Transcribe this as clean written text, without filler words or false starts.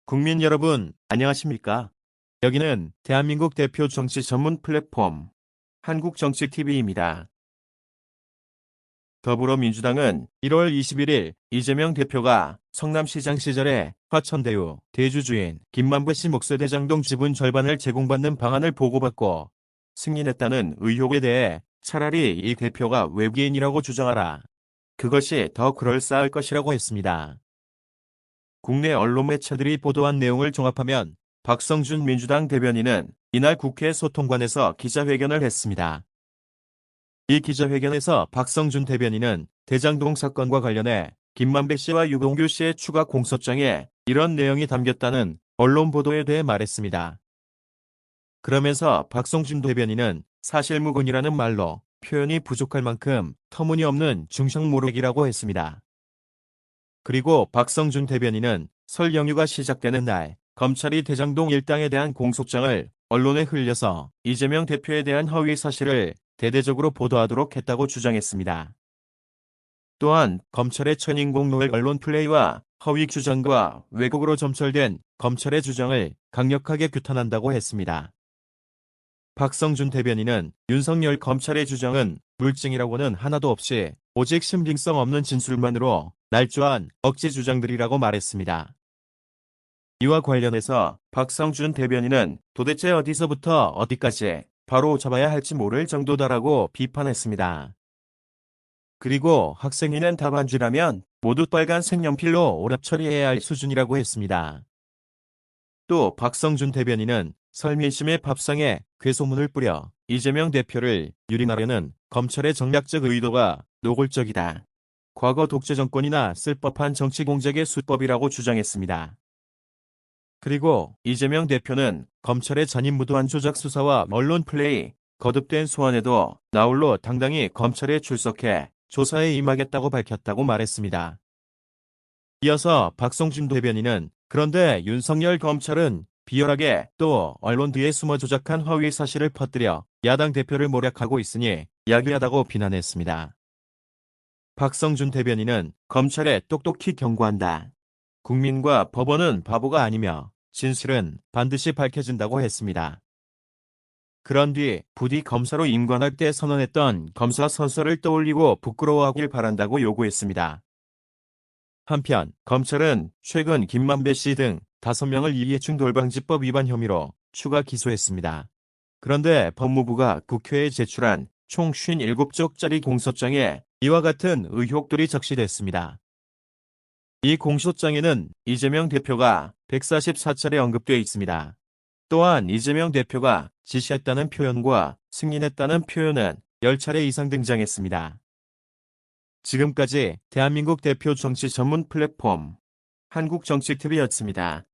국민 여러분, 안녕하십니까? 여기는 대한민국 대표 정치 전문 플랫폼 한국정치TV입니다. 더불어민주당은 1월 21일 이재명 대표가 성남시장 시절에 화천대유 대주주인 김만배 씨 목세대장동 지분 절반을 제공받는 방안을 보고받고 승인했다는 의혹에 대해 차라리 이 대표가 외계인이라고 주장하라. 그것이 더 그럴싸할 것이라고 했습니다. 국내 언론 매체들이 보도한 내용을 종합하면 박성준 민주당 대변인은 이날 국회 소통관에서 기자회견을 했습니다. 이 기자회견에서 박성준 대변인은 대장동 사건과 관련해 김만배 씨와 유동규 씨의 추가 공소장에 이런 내용이 담겼다는 언론 보도에 대해 말했습니다. 그러면서 박성준 대변인은 사실무근이라는 말로 표현이 부족할 만큼 터무니없는 중상모략이라고 했습니다. 그리고 박성준 대변인은 설 연휴가 시작되는 날 검찰이 대장동 일당에 대한 공소장을 언론에 흘려서 이재명 대표에 대한 허위 사실을 대대적으로 보도하도록 했다고 주장했습니다. 또한 검찰의 천인공노의 언론 플레이와 허위 주장과 왜곡으로 점철된 검찰의 주장을 강력하게 규탄한다고 했습니다. 박성준 대변인은 윤석열 검찰의 주장은 물증이라고는 하나도 없이 오직 신빙성 없는 진술만으로 날조한 억지 주장들이라고 말했습니다. 이와 관련해서 박성준 대변인은 도대체 어디서부터 어디까지 바로 잡아야 할지 모를 정도다라고 비판했습니다. 그리고 학생위는 다반주라면 모두 빨간 색연필로 오랍 처리해야 할 수준이라고 했습니다. 또 박성준 대변인은 설 민심의 밥상에 괴소문을 뿌려 이재명 대표를 유린하려는 검찰의 전략적 의도가 노골적이다. 과거 독재 정권이나 쓸 법한 정치 공작의 수법이라고 주장했습니다. 그리고 이재명 대표는 검찰의 잔인무도한 조작 수사와 언론 플레이, 거듭된 소환에도 나홀로 당당히 검찰에 출석해 조사에 임하겠다고 밝혔다고 말했습니다. 이어서 박성준 대변인은 그런데 윤석열 검찰은 비열하게 또 언론 뒤에 숨어 조작한 허위 사실을 퍼뜨려 야당 대표를 모략하고 있으니 야기하다고 비난했습니다. 박성준 대변인은 검찰에 똑똑히 경고한다. 국민과 법원은 바보가 아니며 진실은 반드시 밝혀진다고 했습니다. 그런 뒤 부디 검사로 임관할 때 선언했던 검사 선서를 떠올리고 부끄러워하길 바란다고 요구했습니다. 한편 검찰은 최근 김만배 씨 등 5명을 이해충 돌방지법 위반 혐의로 추가 기소했습니다. 그런데 법무부가 국회에 제출한 총 57쪽짜리 공소장에 이와 같은 의혹들이 적시됐습니다. 이 공소장에는 이재명 대표가 144차례 언급되어 있습니다. 또한 이재명 대표가 지시했다는 표현과 승인했다는 표현은 10차례 이상 등장했습니다. 지금까지 대한민국 대표 정치 전문 플랫폼 한국정치TV였습니다.